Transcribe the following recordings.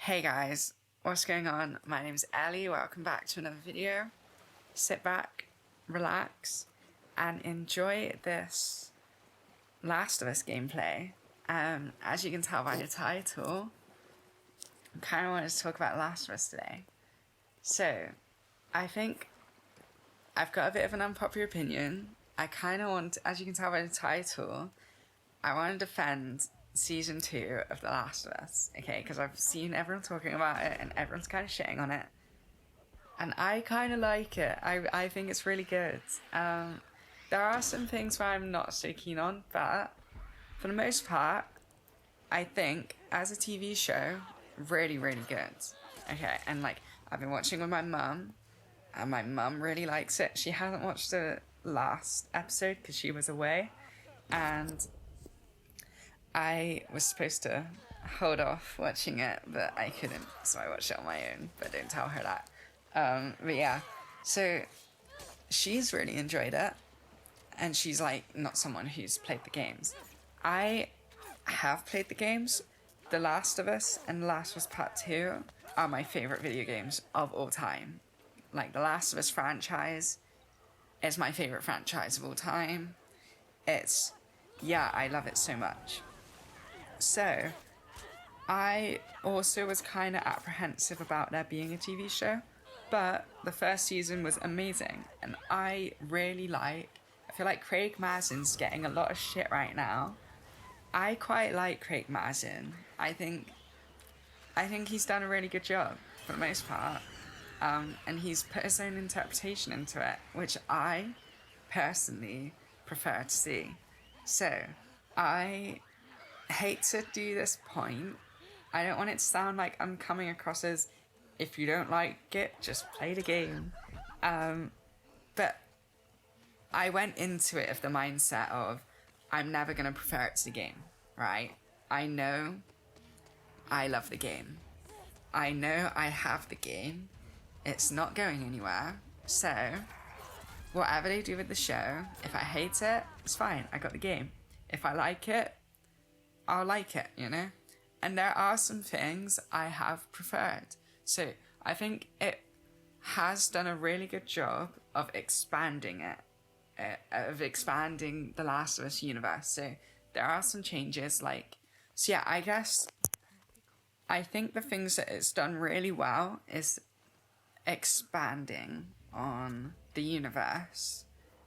Hey guys, what's going on? My name's Ellie, welcome back to another video. Sit back, relax, and enjoy this Last of Us gameplay. As you can tell by the title, I kind of wanted to talk about Last of Us today. So, I think I've got a bit of an unpopular opinion. I kind of want, as you can tell by the title, I want to defend Season 2 of The Last of Us, okay, because I've seen everyone talking about it and everyone's kind of shitting on it. And I kind of like it. I think it's really good. There are some things where I'm not so keen on, but for the most part, I think as a TV show, really, really good. Okay, and like, I've been watching with my mum, and my mum really likes it. She hasn't watched the last episode because she was away, and I was supposed to hold off watching it, but I couldn't, so I watched it on my own, but don't tell her that. But yeah, so she's really enjoyed it, and she's like not someone who's played the games. I have played the games. The Last of Us and The Last of Us Part 2 are my favourite video games of all time. Like, The Last of Us franchise is my favourite franchise of all time. I love it so much. So, I also was kind of apprehensive about there being a TV show, but the first season was amazing, and I feel like Craig Mazin's getting a lot of shit right now. I quite like Craig Mazin. I think he's done a really good job, for the most part, and he's put his own interpretation into it, which I personally prefer to see. So, I hate to do this point. I don't want it to sound like I'm coming across as, if you don't like it, just play the game. But I went into it with the mindset of, I'm never going to prefer it to the game, right? I know I love the game. I know I have the game. It's not going anywhere. So, whatever they do with the show, if I hate it, it's fine. I got the game. If I like it, I'll like it, you know? And there are some things I have preferred. So I think it has done a really good job of expanding of expanding the Last of Us universe. So there are some changes, I think the things that it's done really well is expanding on the universe.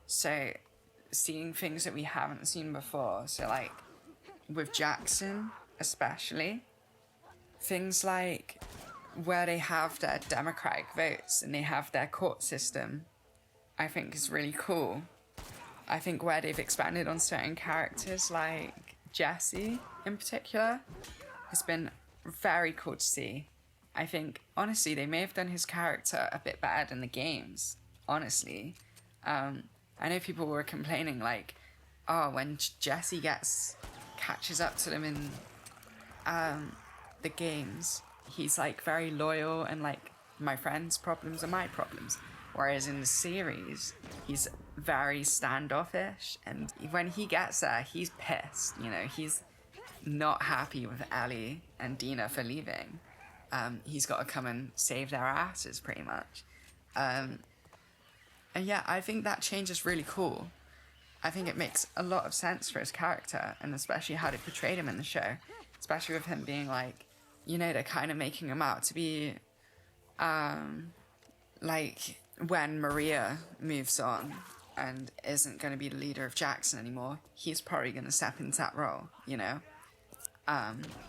So seeing things that we haven't seen before. So like, with Jackson, especially, things like where they have their democratic votes and they have their court system, I think is really cool. I think where they've expanded on certain characters, like Jesse in particular, has been very cool to see. I think, honestly, they may have done his character a bit better than the games, honestly. I know people were complaining, like, oh, when Jesse catches up to them in the games, he's like very loyal and like, my friend's problems are my problems, whereas in the series he's very standoffish, and when he gets there he's pissed, you know, he's not happy with Ellie and Dina for leaving. He's got to come and save their asses pretty much, and yeah, I think that change is really cool. I think it makes a lot of sense for his character, and especially how they portrayed him in the show. Especially with him being like, you know, they're kind of making him out to be, like, when Maria moves on and isn't going to be the leader of Jackson anymore, he's probably going to step into that role, you know,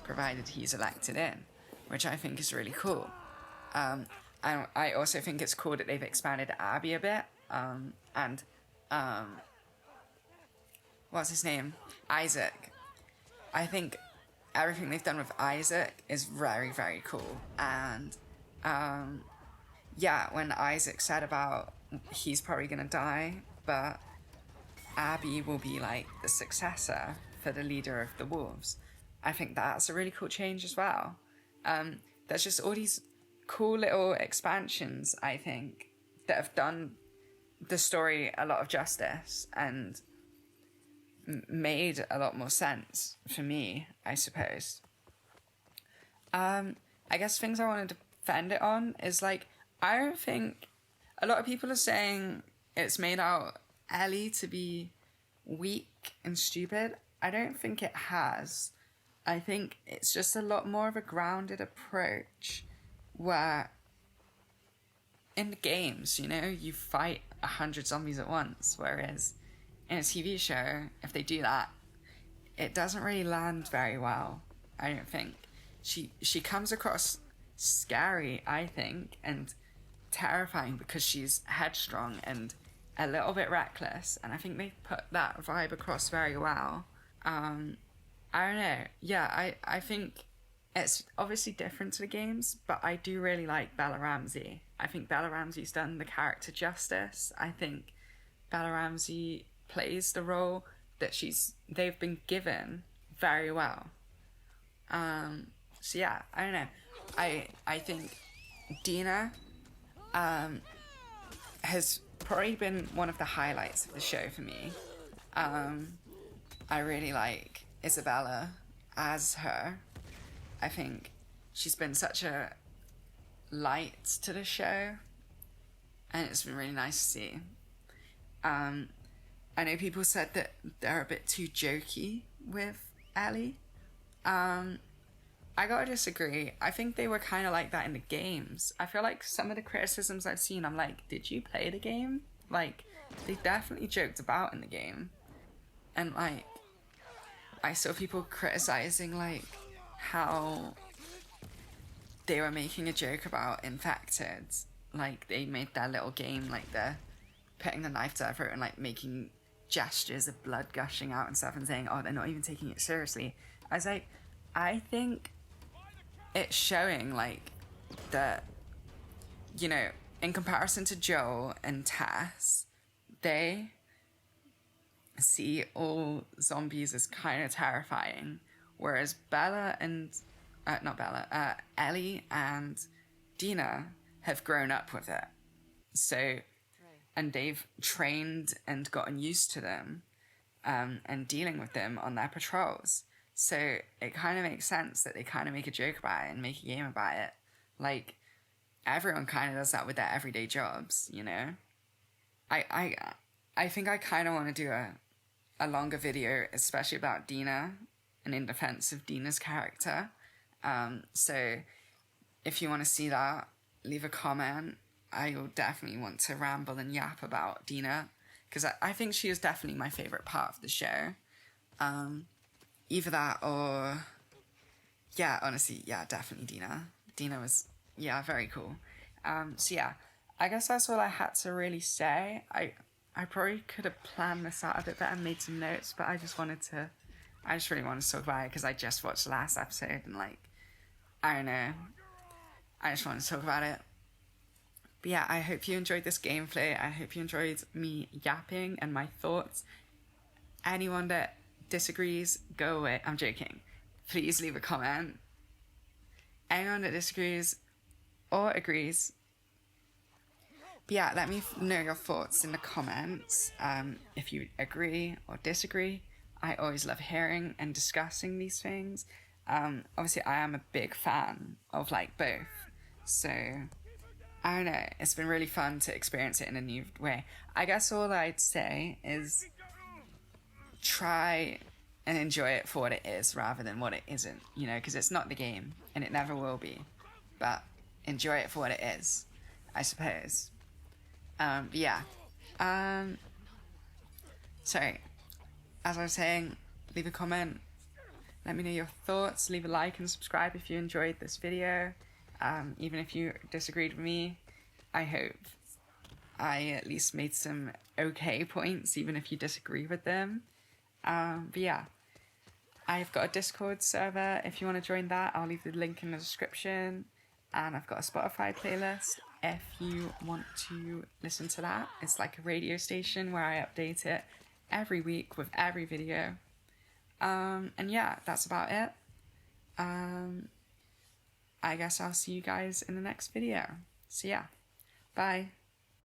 provided he's elected in, which I think is really cool. I also think it's cool that they've expanded Abby a bit, and what's his name? Isaac. I think everything they've done with Isaac is very, very cool. And, when Isaac said about he's probably gonna die, but Abby will be like the successor for the leader of the wolves, I think that's a really cool change as well. There's just all these cool little expansions, I think, that have done the story a lot of justice and made a lot more sense for me, I suppose. And I guess things I want to defend it on is like, I don't think, a lot of people are saying it's made out Ellie to be weak and stupid. I don't think it has. I think it's just a lot more of a grounded approach where in the games, you know, you fight 100 zombies at once, whereas in a TV show, if they do that, it doesn't really land very well, I don't think. She comes across scary, I think, and terrifying because she's headstrong and a little bit reckless, and I think they put that vibe across very well. I don't know. Yeah, I think it's obviously different to the games, but I do really like Bella Ramsey. I think Bella Ramsey's done the character justice. I think Bella Ramsey plays the role that they've been given very well. So yeah, I don't know. I think Dina has probably been one of the highlights of the show for me. I really like Isabella as her. I think she's been such a light to the show, and it's been really nice to see. I know people said that they're a bit too jokey with Ellie. I gotta disagree. I think they were kind of like that in the games. I feel like some of the criticisms I've seen, I'm like, did you play the game? Like, they definitely joked about in the game. And like, I saw people criticizing like how they were making a joke about infected. Like, they made their little game, like they're putting the knife to their throat and like making gestures of blood gushing out and stuff and saying, oh, they're not even taking it seriously. I was like, I think it's showing like that, you know, in comparison to Joel and Tess, they see all zombies as kind of terrifying, whereas Ellie and Dina have grown up with it. So, and they've trained and gotten used to them, and dealing with them on their patrols. So it kind of makes sense that they kind of make a joke about it and make a game about it. Like, everyone kind of does that with their everyday jobs, you know? I think I kind of want to do a longer video, especially about Dina and in defense of Dina's character. So if you want to see that, leave a comment. I will definitely want to ramble and yap about Dina, because I think she is definitely my favourite part of the show. Either that or, yeah, honestly, yeah, definitely Dina. Dina was, yeah, very cool. So yeah, I guess that's all I had to really say. I probably could have planned this out a bit better and made some notes, but I just really wanted to talk about it because I just watched the last episode and like, I don't know, I just wanted to talk about it. But yeah, I hope you enjoyed this gameplay. I hope you enjoyed me yapping and my thoughts. Anyone that disagrees, go away. I'm joking. Please leave a comment. Anyone that disagrees or agrees, but yeah, let me know your thoughts in the comments. If you agree or disagree. I always love hearing and discussing these things. Obviously, I am a big fan of like both. So, I don't know. It's been really fun to experience it in a new way. I guess all I'd say is try and enjoy it for what it is rather than what it isn't, you know, because it's not the game and it never will be. But enjoy it for what it is, I suppose. Yeah. Sorry. As I was saying, leave a comment. Let me know your thoughts. Leave a like and subscribe if you enjoyed this video. Even if you disagreed with me, I hope I at least made some okay points, even if you disagree with them. But yeah, I've got a Discord server. If you want to join that, I'll leave the link in the description. And I've got a Spotify playlist if you want to listen to that. It's like a radio station where I update it every week with every video. And yeah, that's about it. I guess I'll see you guys in the next video. So yeah, bye.